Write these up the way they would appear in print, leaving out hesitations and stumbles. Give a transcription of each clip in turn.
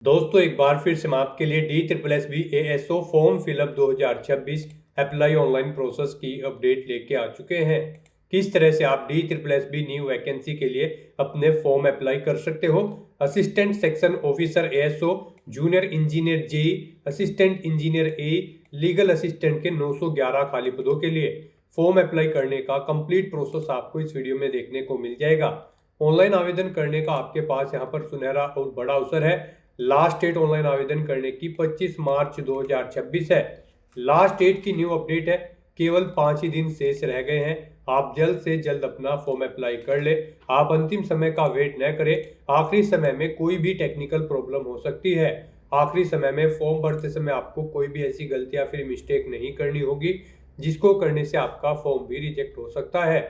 दोस्तों एक बार फिर से हम आपके लिए DSSB ASO form fill up 2026 apply online process की अपडेट लेके आ चुके हैं। किस तरह से आप DSSB न्यू वैकेंसी के लिए अपने फॉर्म अप्लाई कर सकते हो। Assistant section officer ASO, junior engineer JE, assistant engineer A, legal assistant के 911 खाली पदों के लिए फॉर्म अप्लाई करने का कंप्लीट प्रोसेस आपको इस वीडियो में देखने को मिल जाएगा। ऑनलाइन आवेदन करने का आपके पास यहाँ पर सुनहरा और बड़ा अवसर है। लास्ट डेट ऑनलाइन आवेदन करने की 25 मार्च 2026 है। लास्ट डेट की न्यू अपडेट है, केवल 5 ही दिन शेष रह गए हैं। आप जल्द से जल्द अपना फॉर्म अप्लाई कर ले। आप अंतिम समय का वेट न करें। आखिरी समय में कोई भी टेक्निकल प्रॉब्लम हो सकती है। आखिरी समय में फॉर्म भरते समय आपको कोई भी ऐसी गलती या फिर मिस्टेक नहीं करनी होगी जिसको करने से आपका फॉर्म भी रिजेक्ट हो सकता है।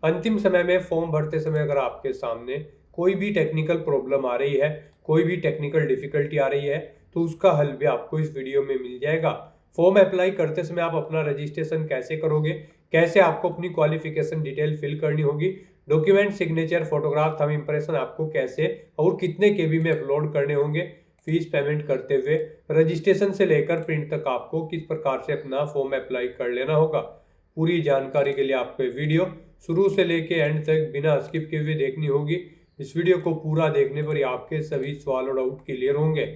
अंतिम समय में फॉर्म भरते समय अगर आपके सामने कोई भी टेक्निकल प्रॉब्लम आ रही है, कोई भी टेक्निकल डिफिकल्टी आ रही है, तो उसका हल भी आपको इस वीडियो में मिल जाएगा। फॉर्म अप्लाई करते समय आप अपना रजिस्ट्रेशन कैसे करोगे, कैसे आपको अपनी क्वालिफिकेशन डिटेल फिल करनी होगी, document, signature, photograph, thumb impression आपको कैसे और कितने केबी में अपलोड करने होंगे, फीस पेमेंट करते हुए रजिस्ट्रेशन से लेकर प्रिंट तक आपको किस प्रकार से अपना फॉर्म अप्लाई कर लेना होगा। पूरी जानकारी के लिए आपको वीडियो शुरू से लेके एंड तक बिना स्किप किए हुए देखनी होगी। इस वीडियो को पूरा देखने पर ही आपके सभी सवाल और डाउट क्लियर होंगे।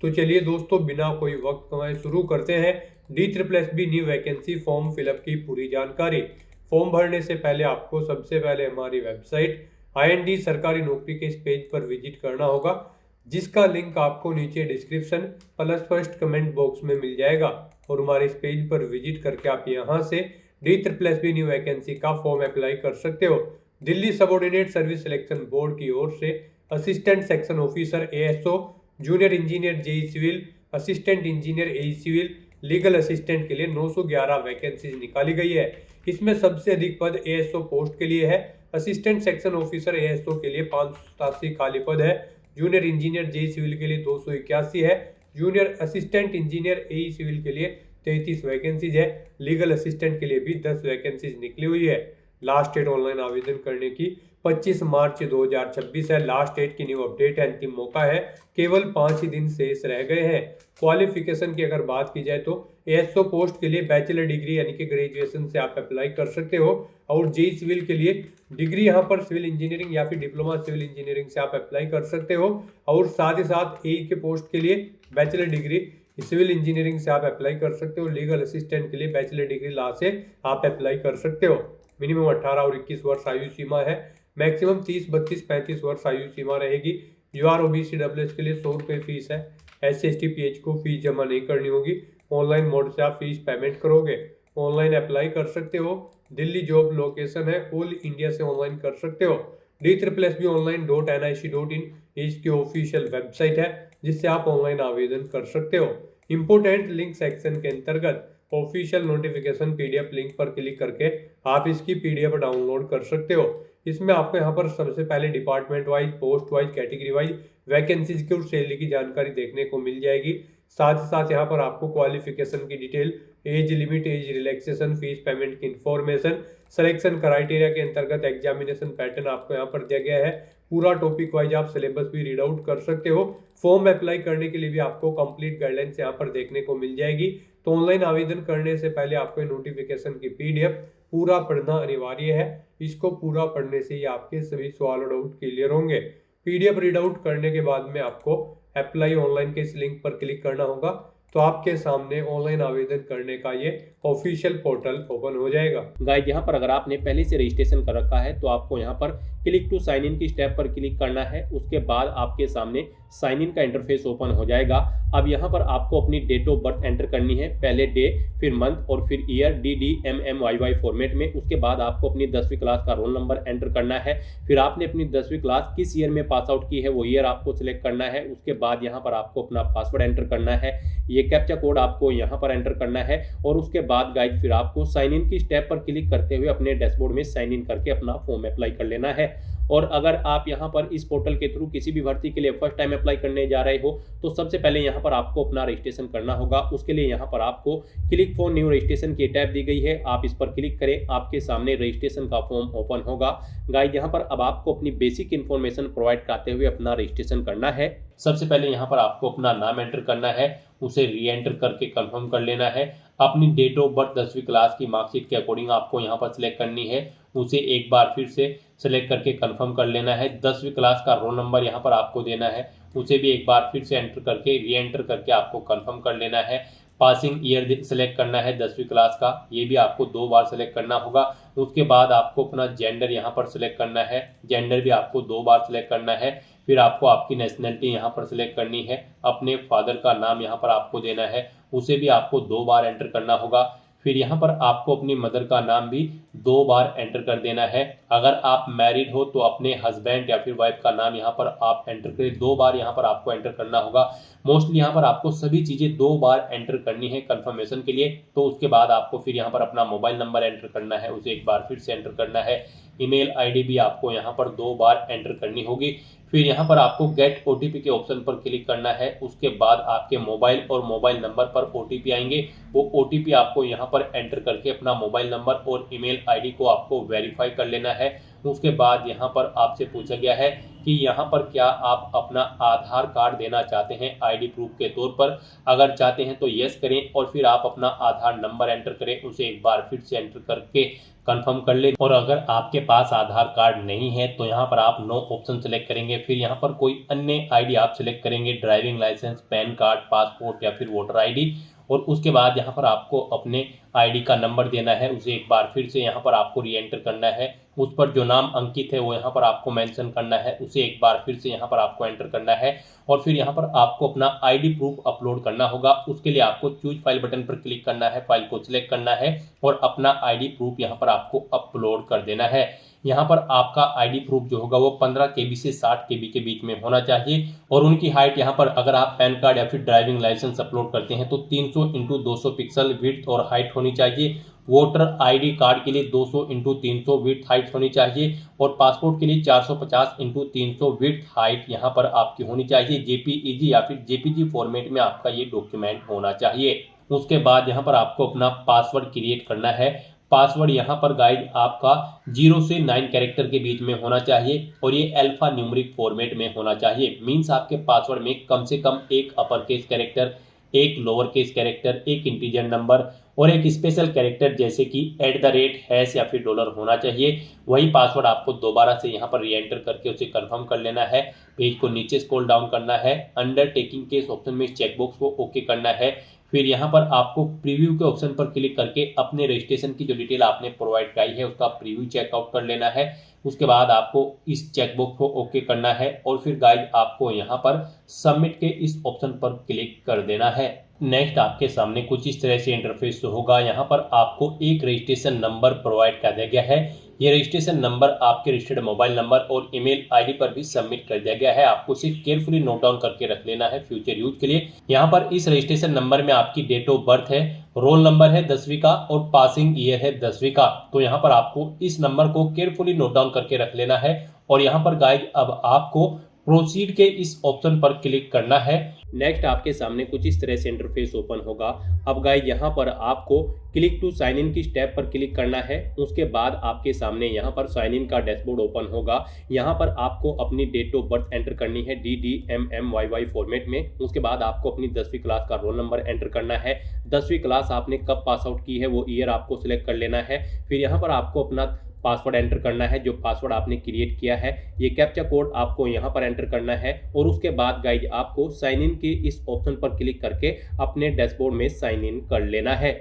तो चलिए दोस्तों, बिना कोई वक्त गंवाए शुरू करते हैं DSSB new vacancy form fill up की पूरी जानकारी। फॉर्म भरने से पहले आपको सबसे पहले हमारी वेबसाइट IND सरकारी नौकरी के इस पेज पर विजिट करना होगा, जिसका लिंक आपको नीचे description plus first comment box में मिल जाएगा। और हमारे इस पेज पर विजिट करके आप यहाँ से DSSB न्यू वैकेंसी का फॉर्म अप्लाई कर सकते हो। Delhi subordinate service selection board की ओर से assistant section officer ASO, junior engineer JE civil, assistant engineer A civil, legal assistant के लिए 911 वैकेंसीज निकाली गई है। इसमें सबसे अधिक पद ASO पोस्ट के लिए है। असिस्टेंट सेक्शन ऑफिसर ASO के लिए 587 खाली पद है। जूनियर इंजीनियर जेई सिविल के लिए 281 है। Junior assistant engineer A civil के लिए 33 वैकेंसीज है। लीगल असिस्टेंट के लिए भी 10 वैकेंसीज निकली हुई है। लास्ट डेट ऑनलाइन आवेदन करने की 25 मार्च 2026 है। लास्ट डेट की न्यू अपडेट है, अंतिम मौका है, केवल 5 ही दिन शेष रह गए हैं। क्वालिफिकेशन की अगर बात की जाए तो ASO पोस्ट के लिए बैचलर डिग्री यानी कि ग्रेजुएशन से आप अप्लाई कर सकते हो। और जेई सिविल के लिए डिग्री यहाँ पर सिविल इंजीनियरिंग या फिर डिप्लोमा सिविल इंजीनियरिंग से आप अप्लाई कर सकते हो। और साथ ही साथ ए के पोस्ट के लिए बैचलर डिग्री सिविल इंजीनियरिंग से आप अप्लाई कर सकते हो। लीगल असिस्टेंट के लिए बैचलर डिग्री लॉ से आप अप्लाई कर सकते हो। मिनिमम 18 और 21 वर्ष आयु सीमा है। मैक्सिमम 30, 32, 35 वर्ष आयु सीमा रहेगी। UR OBC WS के लिए 100 रुपये फीस है। SC ST PH को फीस जमा नहीं करनी होगी। ऑनलाइन मोड से आप फीस पेमेंट करोगे। ऑनलाइन अप्लाई कर सकते हो। दिल्ली जॉब लोकेशन है, ऑल इंडिया से ऑनलाइन कर सकते हो। DSSBonline.nic.in इसकी ऑफिशियल वेबसाइट है, जिससे आप ऑनलाइन आवेदन कर सकते हो। इंपोर्टेंट लिंक सेक्शन के अंतर्गत ऑफिशियल नोटिफिकेशन PDF लिंक पर क्लिक करके आप इसकी PDF डाउनलोड कर सकते हो। इसमें आपको यहाँ पर सबसे पहले department wise, post wise, category wise vacancies की और सैलरी की जानकारी देखने को मिल जाएगी। साथ ही साथ यहाँ पर आपको क्वालिफिकेशन की detail, age limit, age relaxation, fees payment की इंफॉर्मेशन, सिलेक्शन क्राइटेरिया के अंतर्गत एग्जामिनेशन पैटर्न आपको यहाँ पर दिया गया है। पूरा टॉपिक वाइज आप सिलेबस भी रीड आउट कर सकते हो। फॉर्म अप्लाई करने के लिए भी आपको कंप्लीट गाइडलाइंस यहाँ पर देखने को मिल जाएगी। तो ऑनलाइन आवेदन करने से पहले आपको नोटिफिकेशन की PDF पूरा पढ़ना अनिवार्य है। इसको पूरा पढ़ने से ही आपके सभी सवाल और डाउट क्लियर होंगे। PDF रीड आउट करने के बाद में आपको अप्लाई ऑनलाइन के इस लिंक पर क्लिक करना होगा, तो आपके सामने ऑनलाइन आवेदन करने का ये ऑफिशियल पोर्टल ओपन हो जाएगा। गाइड यहाँ पर अगर आपने पहले से रजिस्ट्रेशन कर रखा है तो आपको यहाँ पर क्लिक टू साइन इन की स्टेप पर क्लिक करना है। उसके बाद आपके सामने साइन इन का इंटरफेस ओपन हो जाएगा। अब यहाँ पर आपको अपनी डेट ऑफ बर्थ एंटर करनी है, पहले डे, फिर मंथ और फिर ईयर, DDMMYY फॉर्मेट में। उसके बाद आपको अपनी 10वीं क्लास का रोल नंबर एंटर करना है। फिर आपने अपनी 10वीं क्लास किस ईयर में पास आउट की है वो ईयर आपको सिलेक्ट करना है। उसके बाद यहाँ पर आपको अपना पासवर्ड एंटर करना है। ये कैप्चा कोड आपको यहाँ पर एंटर करना है। और उसके बाद गाइड फिर आपको साइन इन की स्टेप पर क्लिक करते हुए अपने डैशबोर्ड में साइन इन करके अपना फॉर्म अप्लाई कर लेना है। और अगर आप यहाँ पर इस पोर्टल के थ्रू किसी भी भर्ती के लिए फर्स्ट टाइम अप्लाई करने जा रहे हो तो सबसे पहले यहाँ पर आपको अपना रजिस्ट्रेशन करना होगा। उसके लिए यहाँ पर आपको क्लिक फॉर न्यू रजिस्ट्रेशन की टैब दी गई है, आप इस पर क्लिक करें, आपके सामने रजिस्ट्रेशन का फॉर्म ओपन होगा। गाइस यहाँ पर अब आपको अपनी बेसिक इन्फॉर्मेशन प्रोवाइड कराते हुए अपना रजिस्ट्रेशन करना है। सबसे पहले यहाँ पर आपको अपना नाम एंटर करना है, उसे री एंटर करके कंफर्म कर लेना है। अपनी डेट ऑफ बर्थ 10वीं क्लास की मार्कशीट के अकॉर्डिंग आपको यहाँ पर सिलेक्ट करनी है, उसे एक बार फिर से सिलेक्ट करके कंफर्म कर लेना है। 10वीं क्लास का रोल नंबर यहाँ पर आपको देना है, उसे भी एक बार फिर से एंटर करके री एंटर करके आपको कंफर्म कर लेना है। पासिंग ईयर सिलेक्ट करना है 10वीं क्लास का, ये भी आपको 2 बार सिलेक्ट करना होगा। उसके बाद आपको अपना जेंडर यहाँ पर सिलेक्ट करना है, जेंडर भी आपको 2 बार सिलेक्ट करना है। फिर आपको आपकी नेशनलिटी यहाँ पर सिलेक्ट करनी है, अपने फादर का नाम यहाँ पर आपको देना है, उसे भी आपको 2 बार एंटर करना होगा। फिर यहाँ पर आपको अपनी मदर का नाम भी 2 बार एंटर कर देना है। अगर आप मैरिड हो तो अपने हस्बैंड या फिर वाइफ का नाम यहाँ पर आप एंटर करें, 2 बार यहाँ पर आपको एंटर करना होगा। मोस्टली यहाँ पर आपको सभी चीज़ें 2 बार एंटर करनी है कंफर्मेशन के लिए। तो उसके बाद आपको फिर यहाँ पर अपना मोबाइल नंबर एंटर करना है, उसे एक बार फिर से एंटर करना है। ईमेल आईडी भी आपको यहाँ पर 2 बार एंटर करनी होगी। फिर यहाँ पर आपको गेट ओटीपी के ऑप्शन पर क्लिक करना है। उसके बाद आपके मोबाइल और मोबाइल नंबर पर ओटीपी आएंगे, वो ओटीपी आपको यहाँ पर एंटर करके अपना मोबाइल नंबर और ईमेल आईडी को आपको वेरीफाई कर लेना है। उसके बाद यहाँ पर आपसे पूछा गया है कि यहाँ पर क्या आप अपना आधार कार्ड देना चाहते हैं आईडी प्रूफ के तौर पर। अगर चाहते हैं तो यस करें और फिर आप अपना आधार नंबर एंटर करें, उसे एक बार फिर से एंटर करके कंफर्म कर लें। और अगर आपके पास आधार कार्ड नहीं है तो यहाँ पर आप नो ऑप्शन सेलेक्ट करेंगे। फिर यहाँ पर कोई अन्य आईडी आप सिलेक्ट करेंगे, driving licence, PAN card, passport या फिर वोटर आईडी। और उसके बाद यहाँ पर आपको अपने आईडी का नंबर देना है, उसे एक बार फिर से यहाँ पर आपको री एंटर करना है। उस पर जो नाम अंकित है वो यहाँ पर आपको मेंशन करना है, उसे एक बार फिर से यहाँ पर आपको एंटर करना है। और फिर यहाँ पर आपको अपना आईडी प्रूफ अपलोड करना होगा। उसके लिए आपको चूज फाइल बटन पर क्लिक करना है, फाइल को सिलेक्ट करना है और अपना आईडी प्रूफ यहाँ पर आपको अपलोड कर देना है। यहाँ पर आपका आईडी प्रूफ जो होगा वो 15 KB से 60 KB के बीच में होना चाहिए। और उनकी हाइट यहाँ पर अगर आप पैन कार्ड या फिर ड्राइविंग लाइसेंस अपलोड करते हैं तो 300x200 पिक्सल विड्थ और हाइट होनी चाहिए। वोटर आईडी कार्ड के लिए 200x300 विड्थ हाइट होनी चाहिए और पासपोर्ट के लिए 450x300 विड्थ हाइट यहाँ पर आपकी होनी चाहिए। जेपीईजी या फिर जेपीजी फॉर्मेट में आपका ये डॉक्यूमेंट होना चाहिए। उसके बाद यहाँ पर आपको अपना पासवर्ड क्रिएट करना है। पासवर्ड यहाँ पर गाइड आपका 0 से 9 कैरेक्टर के बीच में होना चाहिए और ये अल्फा न्यूमेरिक फॉर्मेट में होना चाहिए। मीन्स आपके पासवर्ड में कम से कम एक अपर केस कैरेक्टर, एक लोअर केस कैरेक्टर, एक इंटीजर नंबर और एक स्पेशल कैरेक्टर जैसे कि @ या फिर $, होना चाहिए। वही पासवर्ड आपको दोबारा से यहाँ पर री एंटर करके उसे कंफर्म कर लेना है। पेज को नीचे स्क्रॉल डाउन करना है, अंडरटेकिंग के इस ऑप्शन में चेकबॉक्स को ओके करना है। फिर यहाँ पर आपको प्रीव्यू के ऑप्शन पर क्लिक करके अपने रजिस्ट्रेशन की जो डिटेल आपने प्रोवाइड कराई है उसका प्रीव्यू चेकआउट कर लेना है। उसके बाद आपको इस चेकबॉक्स को ओके करना है और फिर गाइड आपको यहाँ पर सबमिट के इस ऑप्शन पर क्लिक कर देना है। नेक्स्ट आपके सामने कुछ इस तरह से इंटरफेस होगा। यहाँ पर आपको एक रजिस्ट्रेशन नंबर प्रोवाइड कर दिया गया है। ये रजिस्ट्रेशन नंबर आपके रजिस्टर्ड मोबाइल नंबर और ईमेल आईडी पर भी सबमिट कर दिया गया है। आपको इसे केयरफुली नोट डाउन करके रख लेना है फ्यूचर यूज के लिए। यहाँ पर इस रजिस्ट्रेशन नंबर में आपकी डेट ऑफ बर्थ है, रोल नंबर है 10वीं का और पासिंग ईयर है 10वीं का। तो यहाँ पर आपको इस नंबर को केयरफुली नोट डाउन करके रख लेना है। और यहाँ पर गाइड अब आपको प्रोसीड के इस ऑप्शन पर क्लिक करना है। नेक्स्ट आपके सामने कुछ इस तरह से इंटरफेस ओपन होगा। अब गाइड यहाँ पर आपको क्लिक टू साइन इन की स्टेप पर क्लिक करना है। उसके बाद आपके सामने यहाँ पर साइन इन का डैशबोर्ड ओपन होगा। यहाँ पर आपको अपनी डेट ऑफ बर्थ एंटर करनी है DDMMYY फॉर्मेट में। उसके बाद आपको अपनी 10वीं क्लास का रोल नंबर एंटर करना है। 10वीं क्लास आपने कब पास आउट की है वो ईयर आपको सिलेक्ट कर लेना है। फिर यहाँ पर आपको अपना पासवर्ड एंटर करना है, जो पासवर्ड आपने क्रिएट किया है। ये कैप्चा कोड आपको यहाँ पर एंटर करना है और उसके बाद गाइड आपको साइन इन के इस ऑप्शन पर क्लिक करके अपने डैशबोर्ड में साइन इन कर लेना है।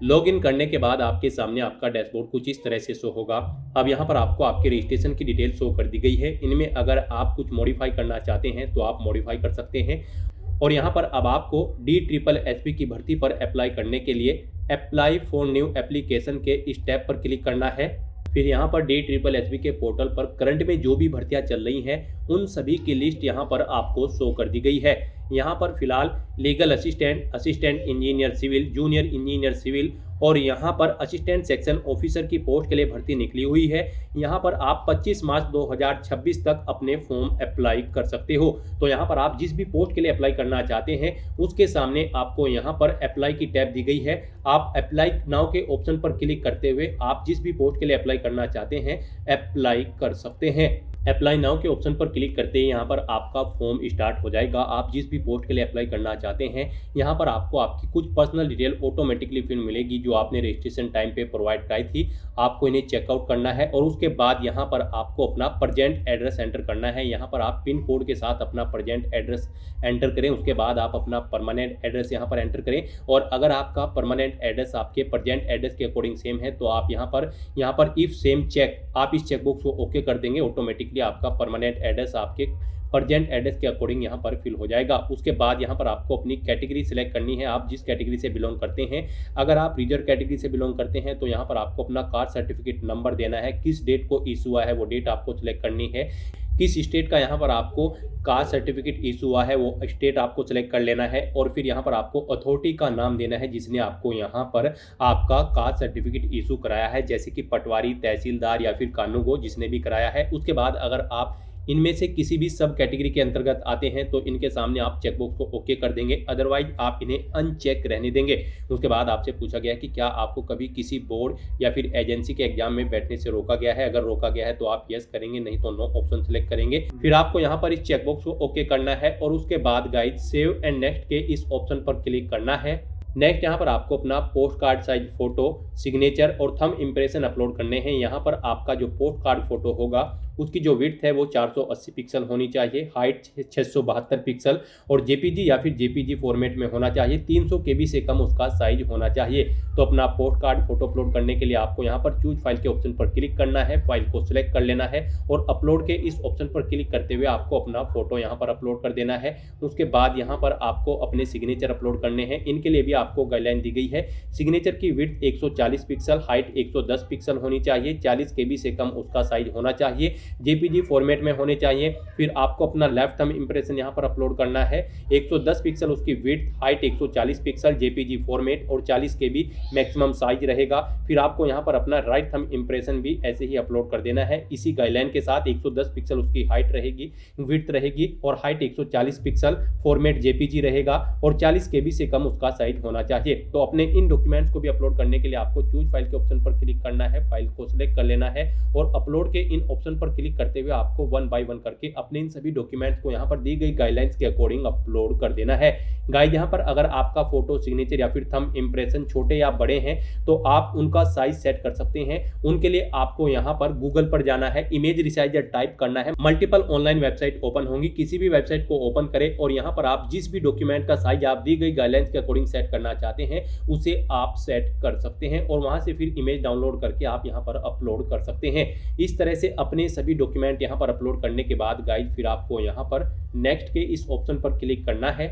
लॉगिन करने के बाद आपके सामने आपका डैशबोर्ड कुछ इस तरह से शो होगा। अब यहाँ पर आपको आपके रजिस्ट्रेशन की डिटेल शो कर दी गई है। इनमें अगर आप कुछ मॉडिफाई करना चाहते हैं तो आप मॉडिफाई कर सकते हैं। और यहाँ पर अब आपको DSSSB की भर्ती पर अप्लाई करने के लिए अप्लाई फॉर न्यू एप्लीकेशन के इस टैब पर क्लिक करना है। फिर यहाँ पर DSSSB के पोर्टल पर करंट में जो भी भर्तियां चल रही हैं उन सभी की लिस्ट यहाँ पर आपको शो कर दी गई है। यहाँ पर फिलहाल legal assistant, assistant engineer civil, junior engineer civil और यहाँ पर असिस्टेंट सेक्शन ऑफिसर की पोस्ट के लिए भर्ती निकली हुई है। यहाँ पर आप 25 मार्च 2026 तक अपने फॉर्म अप्लाई कर सकते हो। तो यहाँ पर आप जिस भी पोस्ट के लिए अप्लाई करना चाहते हैं उसके सामने आपको यहाँ पर अप्लाई की टैब दी गई है। आप अप्लाई नाउ के ऑप्शन पर क्लिक करते हुए आप जिस भी पोस्ट के लिए अप्लाई करना चाहते हैं अप्लाई कर सकते हैं। अप्लाई नाउ के ऑप्शन पर क्लिक करते ही यहाँ पर आपका फॉर्म स्टार्ट हो जाएगा। आप जिस भी पोस्ट के लिए अप्लाई करना चाहते हैं यहाँ पर आपको आपकी कुछ पर्सनल डिटेल ऑटोमेटिकली फिर मिलेगी जो आपने रजिस्ट्रेशन टाइम पे प्रोवाइड कराई थी। आपको इन्हें चेकआउट करना है और उसके बाद यहाँ पर आपको अपना प्रेजेंट एड्रेस एंटर करना है। यहाँ पर आप पिन कोड के साथ अपना प्रेजेंट एड्रेस एंटर करें, उसके बाद आप अपना परमानेंट एड्रेस यहाँ पर एंटर करें। और अगर आपका परमानेंट एड्रेस आपके प्रेजेंट एड्रेस के अकॉर्डिंग सेम है तो आप यहाँ पर इफ सेम चेक, आप इस चेकबॉक्स को ओके कर देंगे, ऑटोमेटिकली आपका परमानेंट एड्रेस आपके प्रेजेंट एड्रेस के अकॉर्डिंग यहाँ पर फिल हो जाएगा। उसके बाद यहाँ पर आपको अपनी कैटेगरी सिलेक्ट करनी है, आप जिस कैटेगरी से बिलोंग करते हैं। अगर आप रिजर्व कैटेगरी से बिलोंग करते हैं तो यहाँ पर आपको अपना कास्ट सर्टिफिकेट नंबर देना है, किस डेट को इशू हुआ है वो डेट आपको सिलेक्ट करनी है, किस स्टेट का यहाँ पर आपको कास्ट सर्टिफिकेट इशू हुआ है वो स्टेट आपको सिलेक्ट कर लेना है। और फिर यहाँ पर आपको अथॉरिटी का नाम देना है जिसने आपको यहाँ पर आपका कास्ट सर्टिफिकेट इशू कराया है, जैसे कि पटवारी, तहसीलदार या फिर कानूगो जिसने भी कराया है। उसके बाद अगर आप इनमें से किसी भी सब कैटेगरी के अंतर्गत आते हैं तो इनके सामने आप चेकबॉक्स को ओके कर देंगे, अदरवाइज आप इन्हें अनचेक रहने देंगे। उसके बाद आपसे पूछा गया कि क्या आपको कभी किसी बोर्ड या फिर एजेंसी के एग्जाम में बैठने से रोका गया है। अगर रोका गया है तो आप यस करेंगे, नहीं तो नो ऑप्शन सेलेक्ट करेंगे। फिर आपको यहाँ पर इस चेकबॉक्स को ओके करना है और उसके बाद गाइड सेव एंड नेक्स्ट के इस ऑप्शन पर क्लिक करना है। नेक्स्ट यहाँ पर आपको अपना post card size photo, signature और थंब इंप्रेशन अपलोड करने हैं। यहाँ पर आपका जो पोस्ट कार्ड फोटो होगा उसकी जो विड्थ है वो 480 पिक्सल होनी चाहिए, हाइट 672 पिक्सल और जेपीजी या फिर जेपीजी फॉर्मेट में होना चाहिए, 300 केबी से कम उसका साइज होना चाहिए। तो अपना पोस्ट कार्ड फोटो अपलोड करने के लिए आपको यहाँ पर चूज फाइल के ऑप्शन पर क्लिक करना है, फाइल को सिलेक्ट कर लेना है और अपलोड के इस ऑप्शन पर क्लिक करते हुए आपको अपना फोटो यहाँ पर अपलोड कर देना है। उसके बाद यहाँ पर आपको अपने सिग्नेचर अपलोड करने हैं। इनके लिए भी आपको गाइडलाइन दी गई है। सिग्नेचर की विड्थ 140 पिक्सल, हाइट 110 पिक्सल होनी चाहिए, 40 केबी से कम उसका साइज होना चाहिए, जेपीजी फॉर्मेट में होने चाहिए। फिर आपको अपना लेफ्ट थंब इंप्रेशन यहाँ पर अपलोड करना है, 110 पिक्सल उसकी width, height 140 pixel, JPG format और 40 केबी मैक्सिमम साइज रहेगा। फिर आपको यहाँ पर अपना राइट थंब इंप्रेशन भी ऐसे ही अपलोड कर देना है इसी गाइडलाइन के साथ। 110 पिक्सल उसकी हाइट रहेगी, विड्थ रहेगी और हाइट 140 पिक्सल, फॉर्मेट जेपीजी रहेगा और 40 केबी से कम उसका साइज होना चाहिए। तो अपने इन डॉक्यूमेंट्स को भी अपलोड करने के लिए आपको चूज फाइल के ऑप्शन पर क्लिक करना है, फाइल को सिलेक्ट कर लेना है और अपलोड के इन ऑप्शन पर क्लिक करते हुए आपको 1 बाय 1 करके अपने इन सभी डॉक्यूमेंट्स को यहाँ पर दी गई गाइडलाइंस के अकॉर्डिंग अपलोड कर देना है। गाइड यहाँ पर अगर आपका फोटो, सिग्नेचर या फिर थंब इंप्रेशन छोटे या बड़े हैं तो आप उनका साइज सेट कर सकते हैं। उनके लिए आपको यहाँ पर गूगल पर जाना है, इमेज रिसाइजर टाइप करना है। मल्टीपल ऑनलाइन वेबसाइट ओपन होंगी, किसी भी वेबसाइट को ओपन करें और यहाँ पर आप जिस भी डॉक्यूमेंट का साइज आप दी गई गाइडलाइंस के अकॉर्डिंग सेट करना चाहते हैं उसे आप सेट कर सकते हैं और वहां से फिर इमेज डाउनलोड करके आप यहाँ पर अपलोड कर सकते हैं। इस तरह से अपने सभी डॉक्यूमेंट यहाँ पर अपलोड करने के बाद गाइड फिर आपको यहाँ पर नेक्स्ट के इस ऑप्शन पर क्लिक करना है।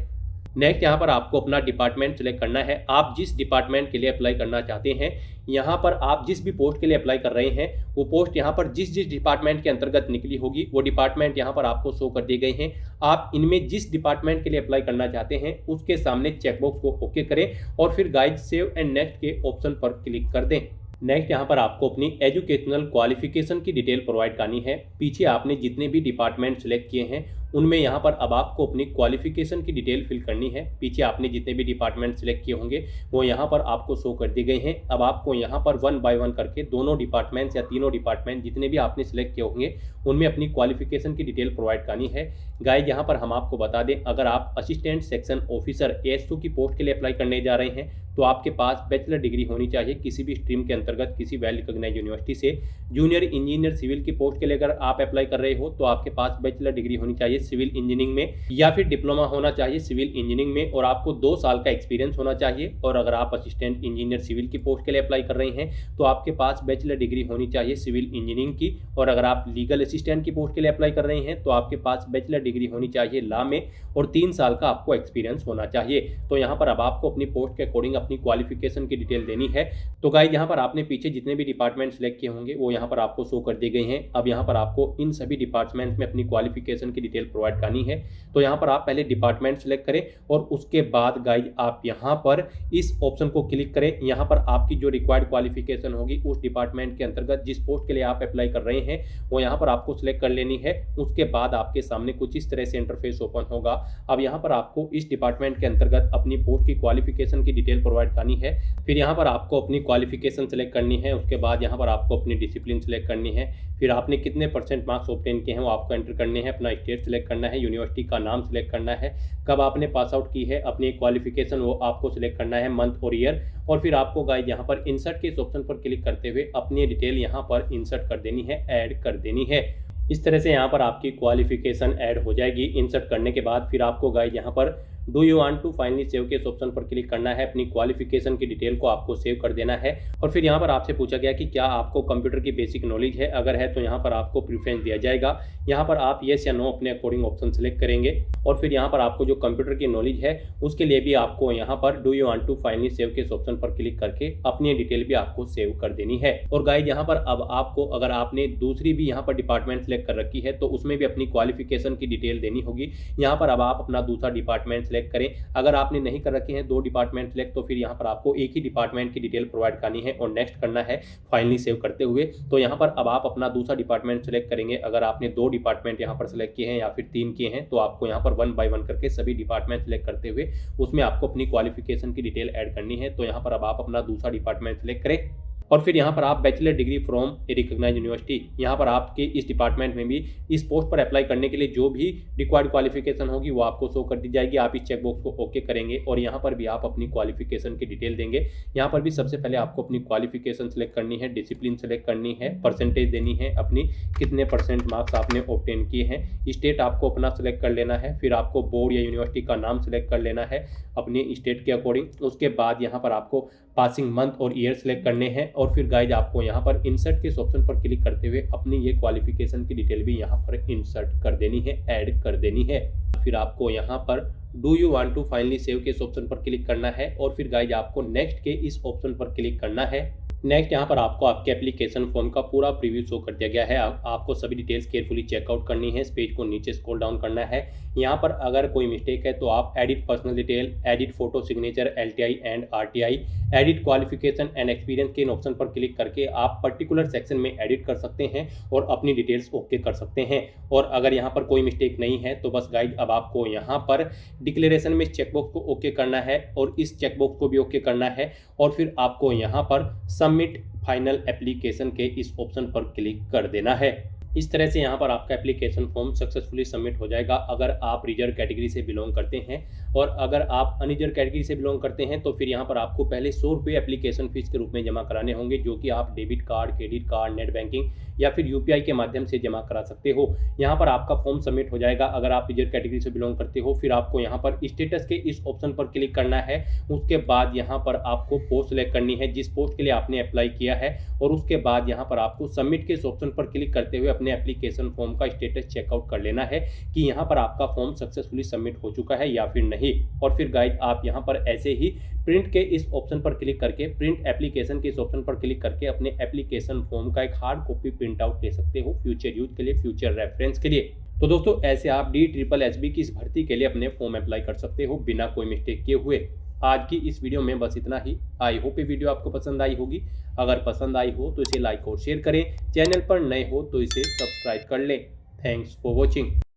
नेक्स्ट यहाँ पर आपको अपना डिपार्टमेंट सिलेक्ट करना है, आप जिस डिपार्टमेंट के लिए अप्लाई करना चाहते हैं। यहाँ पर आप जिस भी पोस्ट के लिए अप्लाई कर रहे हैं वो पोस्ट यहाँ पर जिस जिस डिपार्टमेंट के अंतर्गत निकली होगी वो डिपार्टमेंट यहाँ पर आपको शो कर दिए गए हैं। आप इनमें जिस डिपार्टमेंट के लिए अप्लाई करना चाहते हैं उसके सामने चेकबॉक्स को ओके करें और फिर गाइड सेव एंड नेक्स्ट के ऑप्शन पर क्लिक कर दें। नेक्स्ट यहाँ पर आपको अपनी एजुकेशनल क्वालिफिकेशन की डिटेल प्रोवाइड करनी है। पीछे आपने जितने भी डिपार्टमेंट सेलेक्ट किए हैं उनमें यहाँ पर अब आपको अपनी क्वालिफिकेशन की डिटेल फिल करनी है। पीछे आपने जितने भी डिपार्टमेंट सेलेक्ट किए होंगे वो यहाँ पर आपको शो कर दिए गए हैं। अब आपको यहाँ पर 1 बाय 1 करके दोनों डिपार्टमेंट्स या तीनों डिपार्टमेंट जितने भी आपने सेलेक्ट किए होंगे उनमें अपनी क्वालिफिकेशन की डिटेल प्रोवाइड करनी है। गाइड यहाँ पर हम आपको बता दें, अगर आप असिस्टेंट सेक्शन ऑफिसर ASO की पोस्ट के लिए अप्लाई करने जा रहे हैं तो आपके पास बैचलर डिग्री होनी चाहिए किसी भी स्ट्रीम के अंतर्गत किसी वेल रिकॉग्नाइज्ड यूनिवर्सिटी से। जूनियर इंजीनियर सिविल की पोस्ट के लिए अगर आप अप्लाई कर रहे हो तो आपके पास बैचलर डिग्री होनी चाहिए सिविल इंजीनियरिंग में या फिर डिप्लोमा होना चाहिए सिविल इंजीनियरिंग में और आपको 2 साल का एक्सपीरियंस होना चाहिए। और अगर आप असिस्टेंट इंजीनियर सिविल की पोस्ट के लिए अप्लाई कर रहे हैं तो आपके पास बैचलर डिग्री होनी चाहिए सिविल इंजीनियरिंग की। और अगर आप लीगल असिस्टेंट की पोस्ट के लिए अप्लाई कर रहे हैं तो आपके पास बैचलर डिग्री होनी चाहिए लॉ में और 3 साल का आपको एक्सपीरियंस होना चाहिए। तो यहाँ पर अब आपको अपनी पोस्ट के अकॉर्डिंग अपनी क्वालिफिकेशन की डिटेल देनी है। तो गाइस यहाँ पर आपने पीछे जितने भी डिपार्टमेंट सेलेक्ट किए होंगे वो यहाँ पर आपको शो कर दिए गए हैं। अब यहाँ पर आपको इन सभी डिपार्टमेंट में अपनी क्वालिफिकेशन की डिटेल प्रोवाइड करनी है। तो यहाँ पर आप पहले डिपार्टमेंट सेलेक्ट करें और उसके बाद गाइज आप यहाँ पर इस ऑप्शन को क्लिक करें। यहाँ पर आपकी जो रिक्वायर्ड क्वालिफिकेशन होगी उस डिपार्टमेंट के अंतर्गत जिस पोस्ट के लिए आप अप्लाई कर रहे हैं वो यहाँ पर आपको सिलेक्ट कर लेनी है। उसके बाद आपके सामने कुछ इस तरह से इंटरफेस ओपन होगा। अब यहाँ पर आपको इस डिपार्टमेंट के अंतर्गत अपनी पोस्ट की क्वालिफिकेशन की डिटेल प्रोवाइड करनी है। फिर यहाँ पर आपको अपनी क्वालिफिकेशन सेलेक्ट करनी है। उसके बाद यहाँ पर आपको अपनी डिसिप्लिन सेलेक्ट करनी है। फिर आपने कितने % मार्क्स ऑब्टेन किए हैं वो आपको एंटर करने हैं। अपना स्टेट सेलेक्ट करना है, यूनिवर्सिटी का नाम सेलेक्ट करना है, कब आपने पास आउट की है, अपनी क्वालिफिकेशन वो आपको सिलेक्ट करना है, मंथ और ईयर। और फिर आपको गाइस यहाँ पर इंसर्ट के इस ऑप्शन पर क्लिक करते हुए अपनी डिटेल यहाँ पर इंसर्ट कर देनी है, ऐड कर देनी है। इस तरह से यहाँ पर आपकी क्वालिफिकेशन ऐड हो जाएगी। इंसर्ट करने के बाद फिर आपको गाइस यहाँ पर do you want to finally save के इस ऑप्शन पर क्लिक करना है। अपनी क्वालिफिकेशन की डिटेल को आपको सेव कर देना है। और फिर यहाँ पर आपसे पूछा गया कि क्या आपको कंप्यूटर की बेसिक नॉलेज है, अगर है तो यहाँ पर आपको प्रीफरेंस दिया जाएगा। यहाँ पर आप येस या नो अपने अकॉर्डिंग ऑप्शन सेलेक्ट करेंगे। और फिर यहाँ पर आपको जो कंप्यूटर की नॉलेज है उसके लिए भी आपको यहाँ पर do you want to finally save के इस ऑप्शन पर क्लिक करके अपनी डिटेल भी आपको सेव कर देनी है। और गाइस यहाँ पर अब आपको अगर आपने दूसरी भी यहाँ पर डिपार्टमेंट सेलेक्ट कर रखी है तो उसमें भी अपनी क्वालिफिकेशन की डिटेल देनी होगी। यहाँ पर अब आप अपना दूसरा डिपार्टमेंट सेलेक्ट करें। अगर आपने नहीं कर रखे हैं 2 डिपार्टमेंट सेलेक्ट तो फिर यहाँ पर आपको एक ही डिपार्टमेंट की डिटेल प्रोवाइड करनी है और नेक्स्ट करना है फाइनली सेव करते हुए। तो यहाँ पर अब आप अपना दूसरा डिपार्टमेंट सेलेक्ट करेंगे। अगर आपने 2 डिपार्टमेंट यहाँ पर सेलेक्ट किए हैं या फिर 3 किए हैं तो आपको यहाँ पर 1 बाय 1 करके सभी डिपार्टमेंट सेलेक्ट करते हुए उसमें आपको अपनी क्वालिफिकेशन की डिटेल ऐड करनी है। तो यहाँ पर अब आप अपना दूसरा डिपार्टमेंट सेलेक्ट करें और फिर यहाँ पर आप bachelor degree from a recognised university, यहाँ पर आपके इस डिपार्टमेंट में भी इस पोस्ट पर अप्लाई करने के लिए जो भी रिक्वायर्ड क्वालिफिकेशन होगी वो आपको शो कर दी जाएगी। आप इस चेकबॉक्स को ओके करेंगे और यहाँ पर भी आप अपनी क्वालिफिकेशन की डिटेल देंगे। यहाँ पर भी सबसे पहले आपको अपनी क्वालिफिकेशन सेलेक्ट करनी है, डिसिप्लिन सेलेक्ट करनी है, परसेंटेज देनी है, अपनी कितने % मार्क्स आपने ऑब्टेन किए हैं, स्टेट आपको अपना सेलेक्ट कर लेना है। फिर आपको बोर्ड या यूनिवर्सिटी का नाम सेलेक्ट कर लेना है अपनी स्टेट के अकॉर्डिंग। उसके बाद यहाँ पर आपको पासिंग मंथ और ईयर सेलेक्ट करने हैं। और फिर गाइज आपको यहाँ पर इंसर्ट के इस ऑप्शन पर क्लिक करते हुए अपनी ये क्वालिफिकेशन की डिटेल भी यहाँ पर इंसर्ट कर देनी है, ऐड कर देनी है। फिर आपको यहाँ पर do you want to finally save के इस ऑप्शन पर क्लिक करना है और फिर गाइज आपको नेक्स्ट के इस ऑप्शन पर क्लिक करना है। नेक्स्ट यहाँ पर आपको आपके एप्लीकेशन फॉर्म का पूरा प्रीव्यू शो कर दिया गया है। आपको सभी डिटेल्स केयरफुली चेकआउट करनी है। इस पेज को नीचे स्क्रॉल डाउन करना है। यहाँ पर अगर कोई मिस्टेक है तो आप edit personal detail, edit photo signature, LTI and RTI, edit qualification and experience के इन ऑप्शन पर क्लिक करके आप पर्टिकुलर सेक्शन में एडिट कर सकते हैं और अपनी डिटेल्स ओके कर सकते हैं। और अगर यहाँ पर कोई मिस्टेक नहीं है तो बस गाइड अब आपको यहाँ पर डिक्लेरेशन में इस चेकबॉक्स को ओके करना है और इस चेकबॉक्स को भी ओके करना है। और फिर आपको यहाँ पर सबमिट फाइनल एप्लीकेशन के इस ऑप्शन पर क्लिक कर देना है। इस तरह से यहाँ पर आपका एप्लीकेशन फॉर्म सक्सेसफुली सबमिट हो जाएगा अगर आप रिजर्व कैटेगरी से बिलोंग करते हैं। और अगर आप अनरिजर्व कैटेगरी से बिलोंग करते हैं तो फिर यहाँ पर आपको पहले 100 रुपये एप्लीकेशन फीस के रूप में जमा कराने होंगे, जो कि आप debit card, credit card, net banking या फिर UPI के माध्यम से जमा करा सकते हो। यहाँ पर आपका फॉर्म सबमिट हो जाएगा अगर आप रिजर्व कैटेगरी से बिलोंग करते हो। फिर आपको यहाँ पर स्टेटस के इस ऑप्शन पर क्लिक करना है। उसके बाद यहाँ पर आपको पोस्ट सेलेक्ट करनी है जिस पोस्ट के लिए आपने अप्लाई किया है। और उसके बाद यहाँ पर आपको सबमिट के इस ऑप्शन पर क्लिक करते हुए अपने एप्लीकेशन फॉर्म का स्टेटस चेकआउट कर लेना है कि यहाँ पर आपका फॉर्म सक्सेसफुली सबमिट हो चुका है या फिर नहीं। और फिर गाइड आप यहाँ पर ऐसे ही प्रिंट के इस ऑप्शन पर क्लिक करके, प्रिंट एप्लीकेशन के इस ऑप्शन पर क्लिक करके अपने एप्लीकेशन फॉर्म का एक हार्ड कॉपी प्रिंट आउट ले सकते हो फ्यूचर यूज के लिए, फ्यूचर रेफरेंस के लिए। तो दोस्तों ऐसे आप DSSB की इस भर्ती के लिए अपने फॉर्म अप्लाई कर सकते हो बिना कोई मिस्टेक किए हुए। आज की इस वीडियो में बस इतना ही। आई होप ये वीडियो आपको पसंद आई होगी। अगर पसंद आई हो तो इसे लाइक और शेयर करें। चैनल पर नए हो तो इसे सब्सक्राइब कर लें। Thanks for watching.